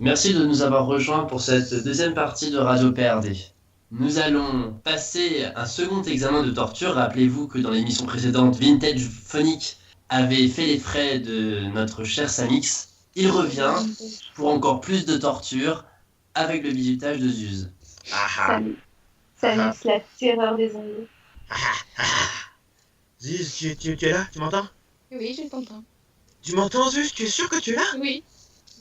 Merci de nous avoir rejoints pour cette deuxième partie de Radio PRD. Nous allons passer un second examen de torture. Rappelez-vous que dans l'émission précédente, Vintage Phonic avait fait les frais de notre cher Samix. Il revient pour encore plus de torture avec le bizutage de Zuz. Samix, la terreur des zombies. Zuz, tu es là? Tu m'entends? Oui, je t'entends. Tu m'entends, Zuz? Tu es sûr que tu es là? Oui.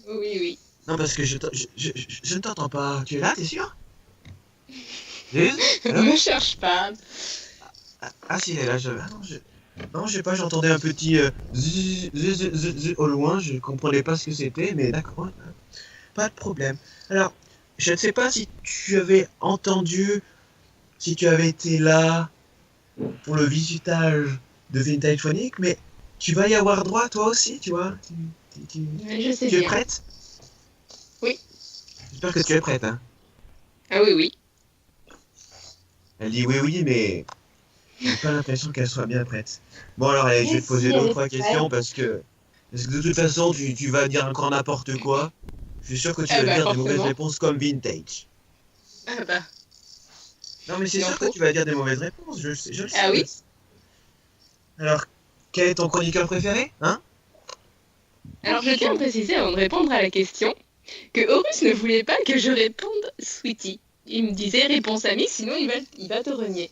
Oui. Non, parce que je ne t'entends pas. Tu es là, t'es sûr? Zuz? Ne me cherche pas. Ah si, elle est là. Non, je sais pas, j'entendais un petit zuz au loin, je comprenais pas ce que c'était, mais d'accord, pas de problème. Alors, je ne sais pas si tu avais entendu, si tu avais été là pour le visitage de Vintage Phonic, mais tu vas y avoir droit toi aussi, tu vois. Je sais Tu es bien. prête? Oui. J'espère que tu es prête, hein. Ah oui. Elle dit oui, mais j'ai pas l'impression qu'elle soit bien prête. Bon alors, allez, je vais te poser deux ou trois questions parce que de toute façon, tu vas dire encore n'importe quoi. Je suis sûr que tu vas dire forcément. des mauvaises réponses comme Vintage. Ah bah. Non, mais c'est Non, sûr que tu vas dire des mauvaises réponses, je le sais. Ah oui. Alors, quel est ton chroniqueur préféré, hein? Alors je tiens à préciser avant de répondre à la question que Horus ne voulait pas que je réponde Sweetie. Il me disait réponse Ami, sinon il va te renier.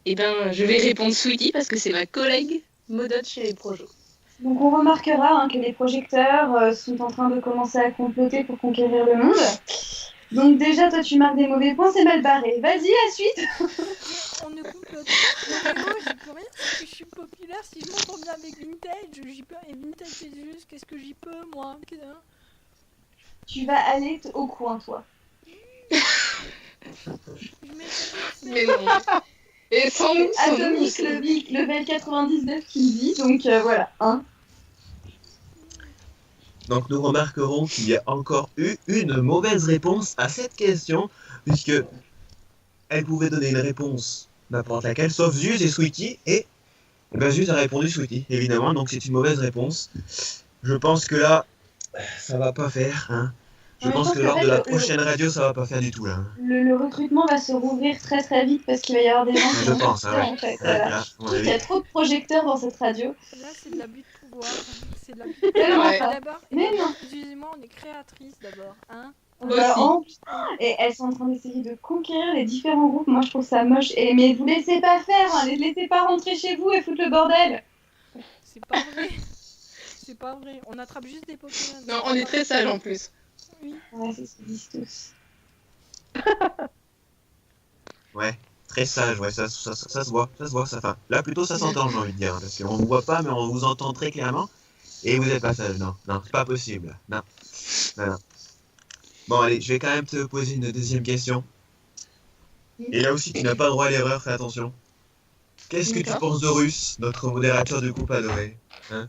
Eh ben, je vais répondre Sweetie parce que c'est ma collègue modote chez les projos. Donc on remarquera que les projecteurs sont en train de commencer à comploter pour conquérir le monde. Donc déjà, toi, tu marques des mauvais points, c'est mal barré. Vas-y, la suite. On ne complote pas. Moi, j'y peux rien, parce que je suis populaire. Si je m'entends bien avec Vintage, j'y peux. Et Vintage, c'est juste, qu'est-ce que j'y peux, moi? Tu vas aller au coin, toi. Mais non. Et sans nous, Atomique, level 99 qui le dit, donc voilà, hein. Donc nous remarquerons qu'il y a encore eu une mauvaise réponse à cette question, puisque elle pouvait donner une réponse n'importe laquelle, sauf Zuz et Sweetie, et ben Zuz a répondu Sweetie, évidemment, donc c'est une mauvaise réponse. Je pense que là, ça va pas faire, hein. Je pense que lors de la prochaine radio, ça va pas faire du tout, là. Le recrutement va se rouvrir très très vite parce qu'il va y avoir des gens qui vont sortir, en fait. Voilà. Il y a trop de projecteurs dans cette radio. Là, c'est de l'abus de pouvoir. C'est de l'abus Ouais. D'abord, Mais non. excusez-moi, on est créatrices d'abord, hein. Et elles sont en train d'essayer de conquérir les différents groupes. Moi, je trouve ça moche. Mais vous laissez pas faire, hein. Les laissez pas rentrer chez vous et foutre le bordel. C'est pas vrai. C'est pas vrai. On attrape juste des Pokémon. Non, on est très sage en plus. Oui. Ouais, c'est ce qu'ils disent tous. Ouais, très sage, ouais, ça se voit, enfin, là plutôt ça s'entend, j'ai envie de dire, parce qu'on ne vous voit pas, mais on vous entend très clairement, et vous êtes pas sage, non, c'est pas possible, non. Bon, allez, je vais quand même te poser une deuxième question, et là aussi, tu n'as pas le droit à l'erreur, fais attention. Qu'est-ce que tu penses d'Horus, notre modérateur de groupe adoré, hein?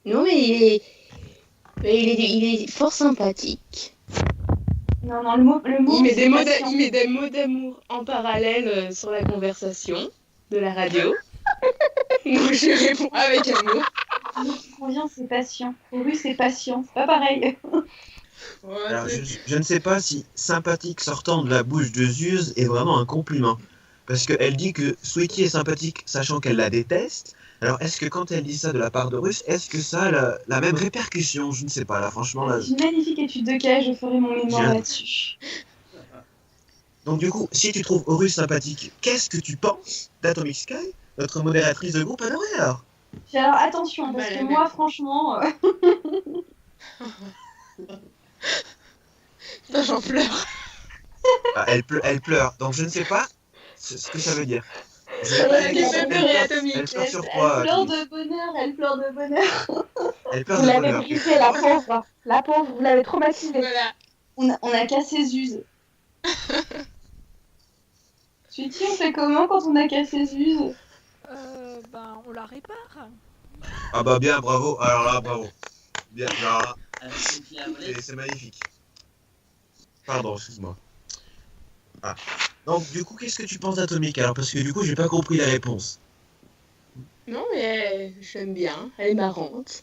Non, mais il est fort sympathique. Non, le mot il met des mots d'amour en parallèle sur la conversation de la radio. Donc je réponds avec amour. Ce qui convient, c'est patient. Horus, c'est patient, c'est pas pareil. Ouais, alors, je ne sais pas si sympathique sortant de la bouche de Zuz est vraiment un compliment. Parce qu'elle dit que Sweetie est sympathique sachant qu'elle la déteste. Alors, est-ce que quand elle dit ça de la part d'Horus, est-ce que ça a la même répercussion? Je ne sais pas, là, franchement. Là... C'est une magnifique étude de cas, je ferai mon mémoire là-dessus. Donc, du coup, si tu trouves Horus sympathique, qu'est-ce que tu penses d'Atomic Sky, notre modératrice de groupe adorée, alors? Alors, attention, parce que moi, franchement... Putain, j'en pleure. Ah, elle pleure, donc je ne sais pas ce que ça veut dire. Elle pleure sur quoi? Elle pleure de bonheur. Elle pleure Vous de l'avez bonheur. brisée, la pauvre, vous l'avez traumatisée. Voilà. On a cassé Zuz. Sweetie, on fait comment quand on a cassé Zuz? On la répare. Ah bah bien, bravo, alors là, bravo. Bien, alors là, c'est magnifique. Pardon, excuse-moi. Ah. Donc, du coup, qu'est-ce que tu penses d'Atomic? Alors, parce que du coup, j'ai pas compris la réponse. Non, mais j'aime bien. Elle est marrante.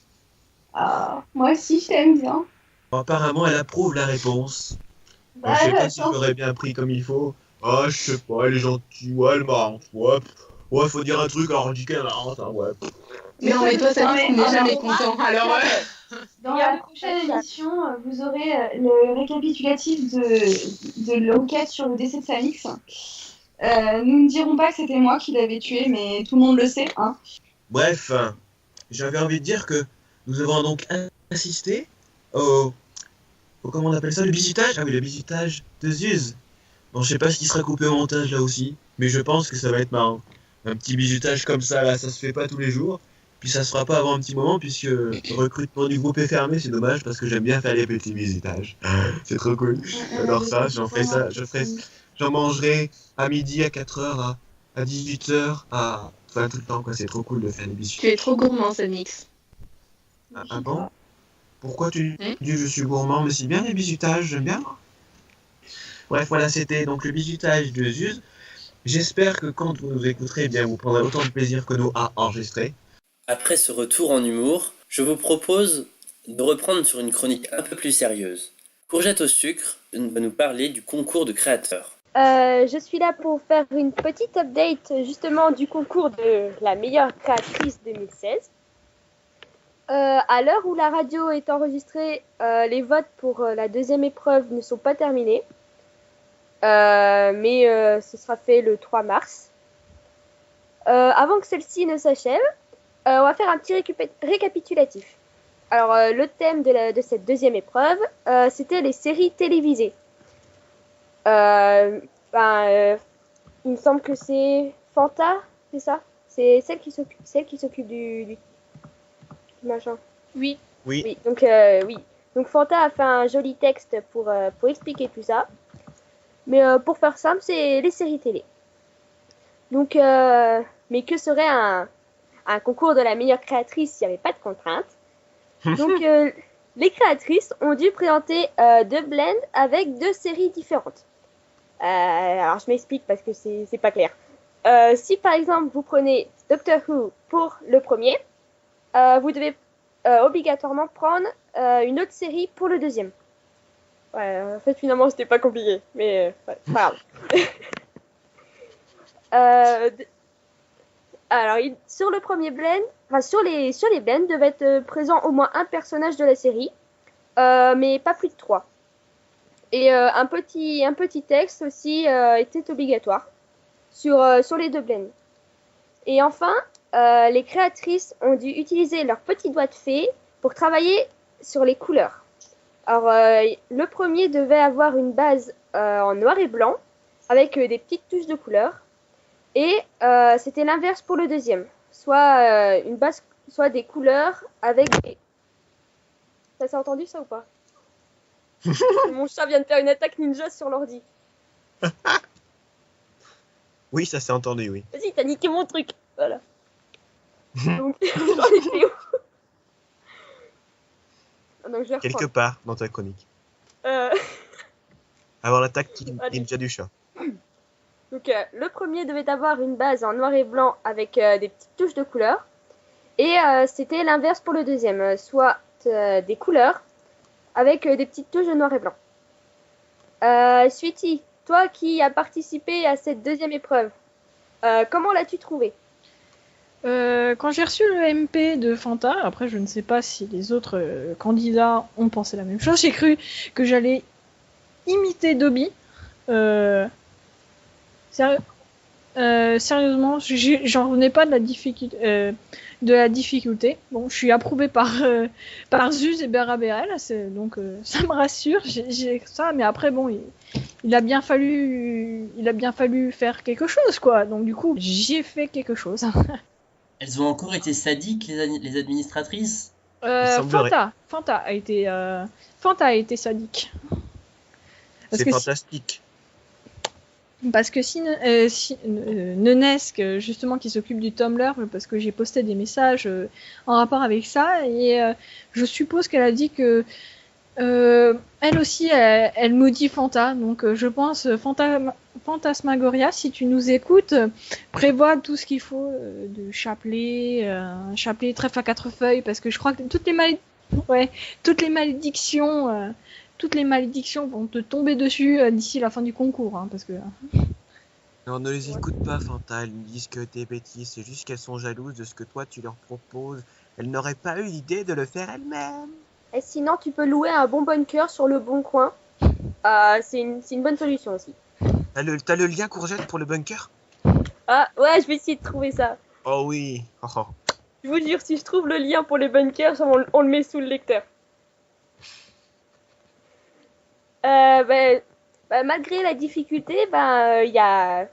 Ah, moi aussi, je t'aime bien. Bon, apparemment, elle approuve la réponse. Bah, Je sais pas si attends. je l'aurais bien pris comme il faut. Ah, je sais pas, elle est gentille, ouais, elle marrante, ouais. Ouais, faut dire un truc, alors on dit qu'elle est marrante, hein, ouais. Non, mais toi, ça Non, dit mais qu'on n'est en jamais fait, content. Alors, dans la prochaine émission, vous aurez le récapitulatif de l'enquête sur le décès de Samix. Nous ne dirons pas que c'était moi qui l'avais tué, mais tout le monde le sait, hein. Bref, j'avais envie de dire que nous avons donc assisté au comment on appelle ça, le bisutage? Ah oui, le bisutage de Zuz. Bon, je sais pas ce qui sera coupé au montage là aussi, mais je pense que ça va être marrant. Un petit bisutage comme ça, là, ça se fait pas tous les jours. Puis ça se fera pas avant un petit moment, puisque le recrutement du groupe est fermé, c'est dommage, parce que j'aime bien faire les petits bisutages. C'est trop cool. J'adore ça, j'en mangerai à midi, à 4h, à 18h, enfin tout le temps, quoi. C'est trop cool de faire les tu bisutages. es trop gourmand, Samix. Ah bon? Pourquoi tu Hein dis que je suis gourmand? Mais c'est bien les bisutages, j'aime bien. Bref, voilà, c'était donc le bisutage de Zuz. J'espère que quand vous nous écouterez, eh bien, vous prendrez autant de plaisir que nous à enregistrer. Après ce retour en humour, je vous propose de reprendre sur une chronique un peu plus sérieuse. Courgette au sucre va nous parler du concours de créateurs. Je suis là pour faire une petite update justement du concours de la meilleure créatrice 2016. À l'heure où la radio est enregistrée, les votes pour la deuxième épreuve ne sont pas terminés. Mais ce sera fait le 3 mars. Avant que celle-ci ne s'achève, on va faire un petit récapitulatif. Alors, le thème de cette deuxième épreuve, c'était les séries télévisées. Il me semble que c'est Fanta, c'est ça? C'est celle qui s'occupe du machin. Oui. Oui, donc oui. Donc Fanta a fait un joli texte pour expliquer tout ça. Mais pour faire simple, c'est les séries télé. Donc, mais que serait un concours de la meilleure créatrice s'il n'y avait pas de contraintes? Donc, les créatrices ont dû présenter deux blends avec deux séries différentes. Alors, je m'explique parce que c'est pas clair. Si par exemple vous prenez Doctor Who pour le premier, vous devez obligatoirement prendre une autre série pour le deuxième. Ouais, en fait, finalement, c'était pas compliqué, mais ouais, pas grave. Alors, sur le premier blend, enfin sur les blends, devait être présent au moins un personnage de la série, mais pas plus de 3. Et un petit texte aussi était obligatoire sur les deux blends. Et enfin, les créatrices ont dû utiliser leur petit doigt de fée pour travailler sur les couleurs. Alors, le premier devait avoir une base en noir et blanc, avec des petites touches de couleur. Et c'était l'inverse pour le deuxième. Soit une base, soit des couleurs avec des... Ça s'est entendu ça ou pas? Mon chat vient de faire une attaque ninja sur l'ordi. Oui, ça s'est entendu, oui. Vas-y, t'as niqué mon truc. Voilà. Donc, j'en étais où? Donc, je vais Quelque reprendre. part dans ta chronique. Euh, Avoir la tactique Allez. ninja du chat. Donc, le premier devait avoir une base en noir et blanc avec des petites touches de couleur. Et c'était l'inverse pour le deuxième, soit des couleurs avec des petites touches de noir et blanc. Sweetie, toi qui as participé à cette deuxième épreuve, comment l'as-tu trouvé? Quand j'ai reçu le MP de Fanta, après je ne sais pas si les autres candidats ont pensé la même chose, j'ai cru que j'allais imiter Dobby. Sérieusement, j'en revenais pas de la difficulté. Bon, je suis approuvée par Zuz et Bera Berel, donc ça me rassure. J'ai ça, mais après bon, il a bien fallu faire quelque chose, quoi. Donc du coup, j'ai fait quelque chose. Elles ont encore été sadiques, les administratrices? semblerait. Fanta a été sadique. Parce C'est que fantastique. Parce que si Nenesque, justement, qui s'occupe du Tumblr, parce que j'ai posté des messages en rapport avec ça, et je suppose qu'elle a dit que elle aussi, elle maudit Fanta. Donc je pense, Fantasmagoria, si tu nous écoutes, prévois tout ce qu'il faut de chapelet, un chapelet trèfle à 4 feuilles, parce que je crois que toutes les Ouais, toutes les malédictions vont te tomber dessus d'ici la fin du concours, hein, parce que Non, ne les écoute pas, Fanta. Elles me disent que t'es bêtise. C'est juste qu'elles sont jalouses de ce que toi tu leur proposes. Elles n'auraient pas eu l'idée de le faire elles-mêmes. Et sinon, tu peux louer un bon bunker sur le bon coin. C'est une bonne solution aussi. T'as le lien courgette pour le bunker? Ah, ouais, je vais essayer de trouver ça. Oh oui. Oh, oh. Je vous jure, si je trouve le lien pour les bunkers, on le met sous le lecteur. Malgré la difficulté,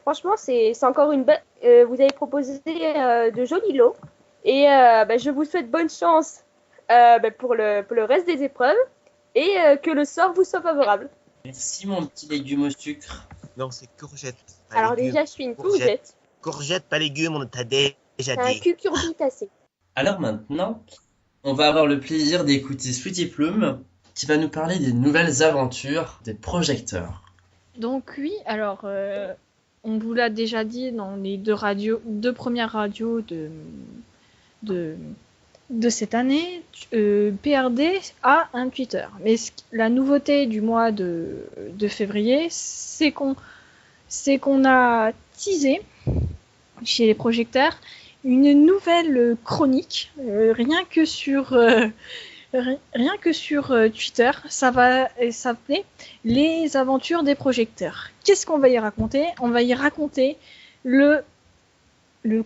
franchement, c'est encore une bonne. Vous avez proposé de jolis lots. Et je vous souhaite bonne chance pour le reste des épreuves. Et que le sort vous soit favorable. Merci mon petit légume au sucre. Non, c'est courgette. pas Alors légumes. déjà, je suis une Courgette. courgette. Courgette, pas légumes, on t'a déjà C'est un dit. cucurbitacé. Alors maintenant, on va avoir le plaisir d'écouter Sweetie Plume qui va nous parler des nouvelles aventures des projecteurs. donc oui, alors on vous l'a déjà dit dans les deux premières radios de cette année, PRD a un Twitter. Mais la nouveauté du mois de février, c'est qu'on a teasé chez les projecteurs une nouvelle chronique, rien que sur Twitter. Ça va s'appeler Les aventures des projecteurs. Qu'est-ce qu'on va y raconter? On va y raconter le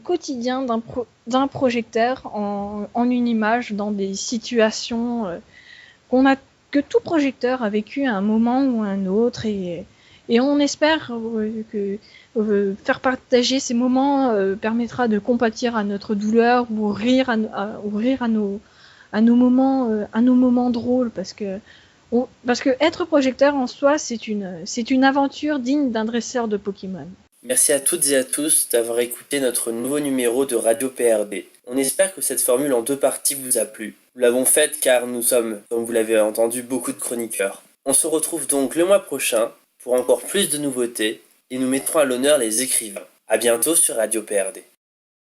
quotidien d'un projecteur en une image, dans des situations que tout projecteur a vécu à un moment ou à un autre, et on espère que faire partager ces moments permettra de compatir à notre douleur ou rire à nos moments drôles, parce que être projecteur en soi, c'est une aventure digne d'un dresseur de Pokémon. Merci à toutes et à tous d'avoir écouté notre nouveau numéro de Radio PRD. On espère que cette formule en 2 parties vous a plu. Nous l'avons faite car nous sommes, comme vous l'avez entendu, beaucoup de chroniqueurs. On se retrouve donc le mois prochain pour encore plus de nouveautés et nous mettrons à l'honneur les écrivains. À bientôt sur Radio PRD.